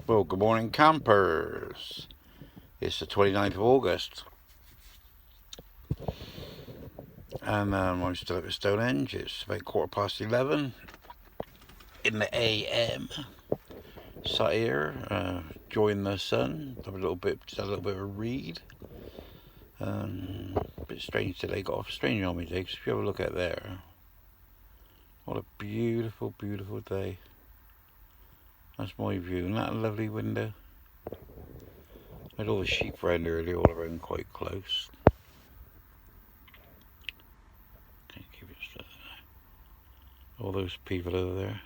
Well, good morning, campers. It's the 29th of August, and I'm still at Stonehenge. It's about 11:15 in the AM. Sat here, enjoying the sun. Have a little bit, just had a little bit of a read. A bit strange today. Got off strange on me today. 'Cause if you have a look at there, what a beautiful, beautiful day. That's my view. Isn't that a lovely window? I had all the sheep around earlier, all around quite close. Can't keep it still. All those people over there.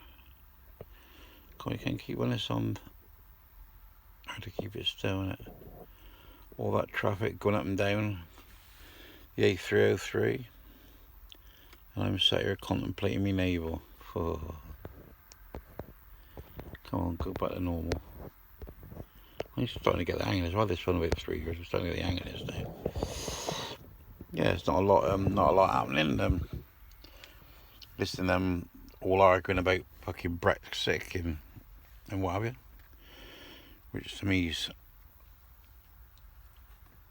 Can't keep when it's on. Hard to keep it still, innit? All that traffic going up and down the A303, and I'm sat here contemplating my navel. Oh. Come on, go back to normal. I'm starting to get the hang of this. Well, this fun about 3 years. I'm starting to get the hang of this now. Yeah, it's not a lot happening. Listening to them all arguing about fucking Brexit and what have you, which to me is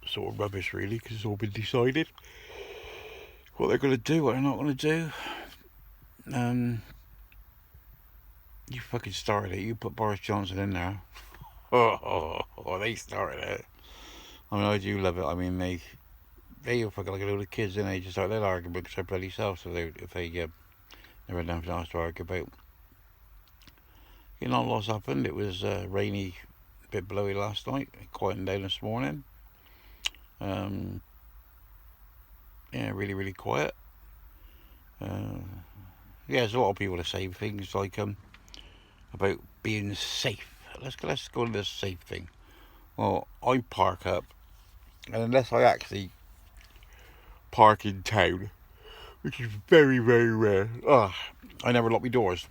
sort of rubbish, really, because it's all been decided what they're going to do, what they're not going to do. You fucking started it. You put Boris Johnson in there. Oh, they started it. I mean, I do love it. I mean, they are fucking like a load of kids, and they just start their argument because their bloody self. So if they never had nothing else to argue about. Not a lot's happened. It was rainy, a bit blowy last night. It quietened down this morning. Yeah, really, really quiet. Yeah, there's a lot of people that say things like about being safe. Let's go to the safe thing. Well, I park up, and unless I actually park in town, which is very, very rare, I never lock my doors.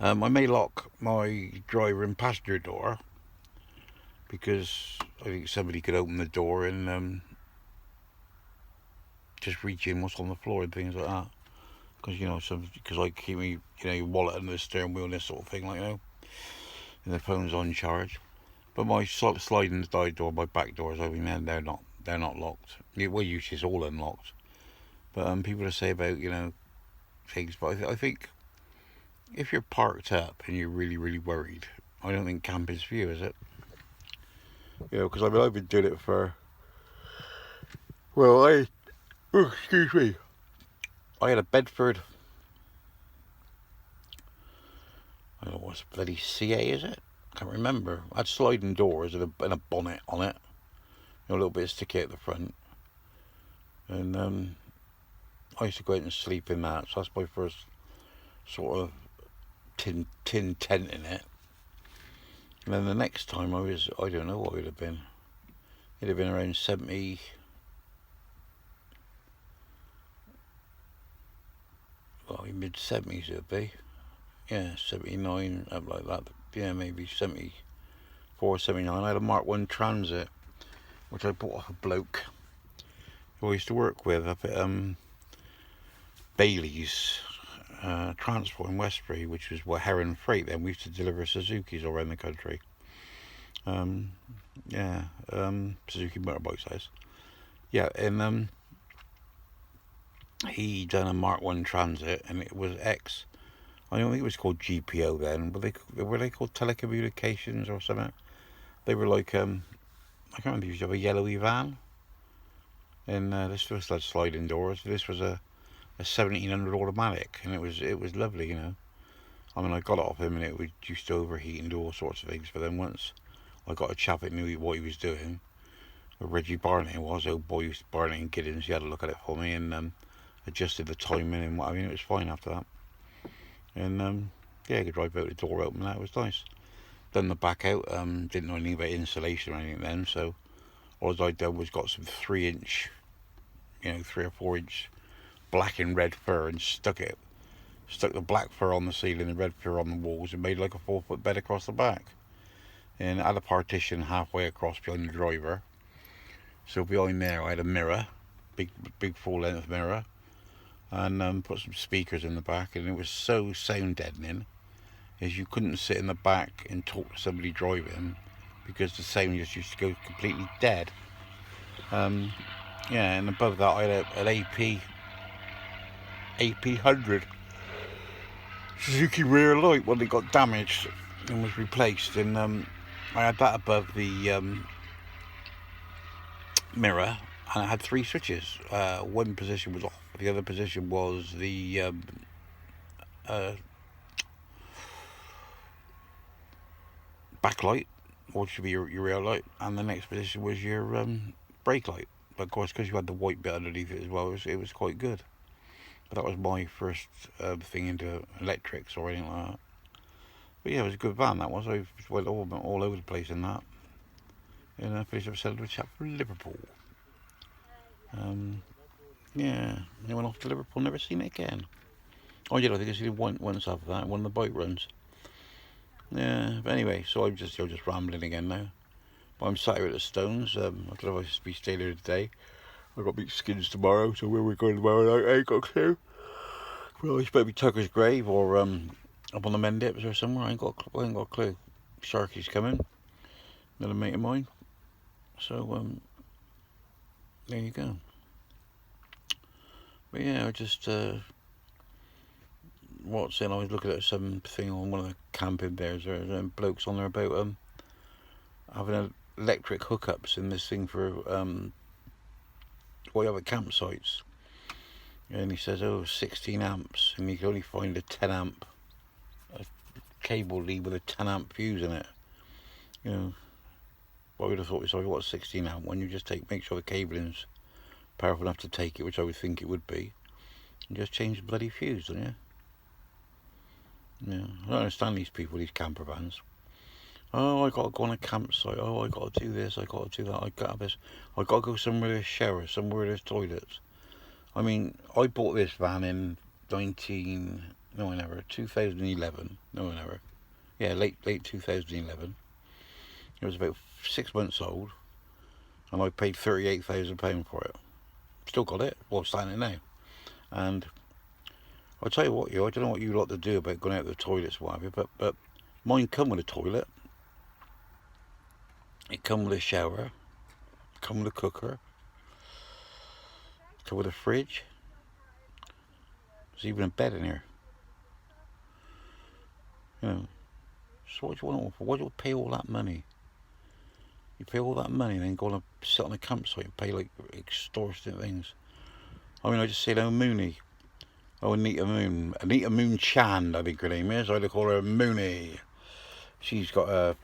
I may lock my driver and passenger door because I think somebody could open the door and just reach in what's on the floor and things like that. Because I keep me, your wallet under the steering wheel and this sort of thing, and the phone's on charge. But my sliding side door, my back doors, I mean, they're not locked. Well, usually it's all unlocked. But people say about things, but I think if you're parked up and you're really, really worried, I don't think camping's for you, is it? Because I've been doing it for. Well, excuse me. I had a Bedford. I don't know what's bloody CA, is it? I can't remember. I had sliding doors and a bonnet on it. A little bit sticky at the front. And I used to go out and sleep in that. So that's my first sort of tin tent in it. And then the next time I don't know what it would have been. It'd have been around 70. Well, mid-70s it would be. Yeah, 79, up like that. Yeah, maybe 74, 79. I had a Mark 1 Transit, which I bought off a bloke who I used to work with up at Bailey's Transport in Westbury, which was Heron Freight. Then we used to deliver Suzukis all around the country. Suzuki motorbike size. Yeah, and he done a Mark 1 Transit, and it was I don't think it was called GPO then, but were they called telecommunications or something? They were like, I can't remember if you have a yellowy van. And this was had sliding doors. This was a 1700 automatic, and it was lovely, I mean, I got it off him, and it used to overheat and do all sorts of things. But then once I got a chap that knew what he was doing, Reggie Barnett was, old boy Barnett and Giddens, he had a look at it for me and adjusted the timing and what I mean. It was fine after that. And I could drive out the door open. That was nice. Done the back out. Didn't know anything about insulation or anything then, so all I done was got some 3-inch, 3 or 4 inch black and red fur and stuck the black fur on the ceiling, the red fur on the walls, and made like a 4-foot bed across the back. And I had a partition halfway across behind the driver. So behind there I had a mirror, big full length mirror, and put some speakers in the back, and it was so sound deadening. is you couldn't sit in the back and talk to somebody driving because the sound just used to go completely dead. Yeah, and above that I had an AP 100 Suzuki rear light when it got damaged and was replaced, and I had that above the mirror, and it had 3 switches. One position was off, the other position was the backlight, or should be your rear light, and the next position was your brake light. But of course, because you had the white bit underneath it as well, it was quite good. But that was my first thing into electrics or anything like that. But yeah, it was a good van, that was. I went all over the place in that. And I finished up selling to a chap from Liverpool. Yeah, they went off to Liverpool, never seen it again. Oh yeah, I think I seen it once after that, one of the bike runs. Yeah, but anyway, so I'm just rambling again now. But I'm sat here at the Stones. I don't know if I'll be staying here today. I've got big skins tomorrow, so where we're going tomorrow night, I ain't got a clue. Well, it's better be Tucker's Grave or up on the Mendips or somewhere. I ain't got a clue. Sharky's coming, another mate of mine. So there you go. But yeah, I just I was looking at something on one of the camping bears. There's blokes on there about having electric hookups in this thing for what you have at campsites. And he says, 16 amps, and you can only find a 10 amp cable lead with a 10 amp fuse in it. You know, I would have thought, so what 16 amp one, you just make sure the cabling's powerful enough to take it, which I would think it would be, and just change the bloody fuse, don't you? Yeah, I don't understand these people, these camper vans. Oh, I got to go on a campsite. Oh, I got to do this. I got to do that. I got this. I got to go somewhere there's showers, somewhere there's toilets. I mean, I bought this van in 2011. No, never. Yeah, late 2011. It was about 6 months old, and I paid £38,000 for it. Still got it. Well, signing it now. And I'll tell you what, I don't know what you lot to do about going out to the toilets, what have you, but mine come with a toilet. It come with a shower. It come with a cooker. It come with a fridge. There's even a bed in here. You know. So what do you want for? Why do you pay all that money? You pay all that money and then go and sit on a campsite and pay like extortionate things. I mean, I just said, Mooney. Oh, Anita Moon Chan, I think her name is. I'd call her Mooney. She's got a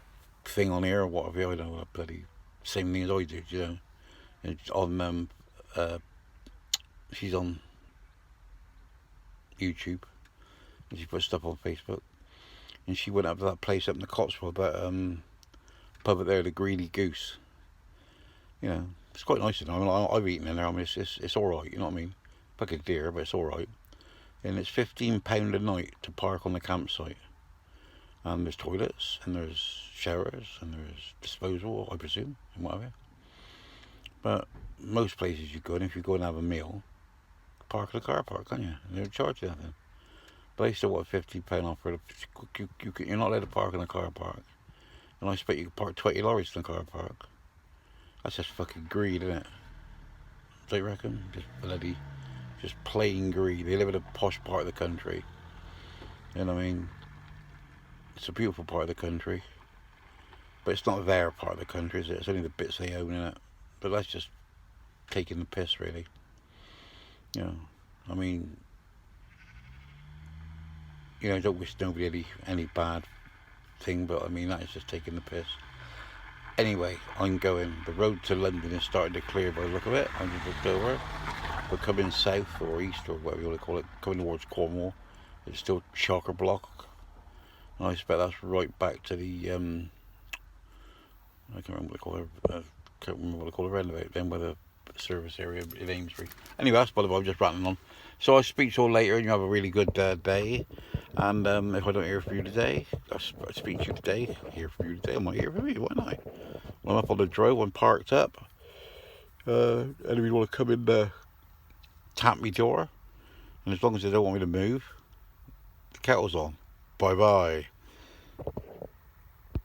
thing on here or whatever. I don't know, bloody same thing as I do, you know. It's on she's on YouTube, and she puts stuff on Facebook. And she went up to that place up in the Cotswold, but pub up there, the Greedy Goose. You know, it's quite nice. I mean, I've eaten in there. I mean, it's all right. You know what I mean? Like a deer, but it's all right. And it's £15 a night to park on the campsite. And there's toilets, and there's showers, and there's disposal, I presume, and whatever. But most places you go, and if you go and have a meal, park in the car park, can't you? They don't charge you nothing. But they still want £50 off for you're not allowed to park in the car park. And I expect you can park 20 lorries in the car park. That's just fucking greed, isn't it? Don't you reckon? Just plain greed. They live in a posh part of the country. You know what I mean? It's a beautiful part of the country. But it's not their part of the country, is it? It's only the bits they own in it. But that's just taking the piss, really. You know, I mean, you know, I don't wish nobody any bad thing, but I mean, that is just taking the piss. Anyway, I'm going. The road to London is starting to clear by the look of it. I'm just looked over. We're coming south or east or whatever you want to call it, coming towards Cornwall. It's still chocker block. And I expect that's right back to the I can't remember what they call it, roundabout then with a service area in Amesbury. Anyway, that's by the way, I'm just rattling on. So I'll speak to you all later, and you have a really good day. And if I don't hear from you today, I'll speak to you today. Hear from you today, I might hear from you. Why not? When I'm up on the drive, I'm parked up. And if you want to come in, tap me door, and as long as they don't want me to move, the kettle's on. Bye bye.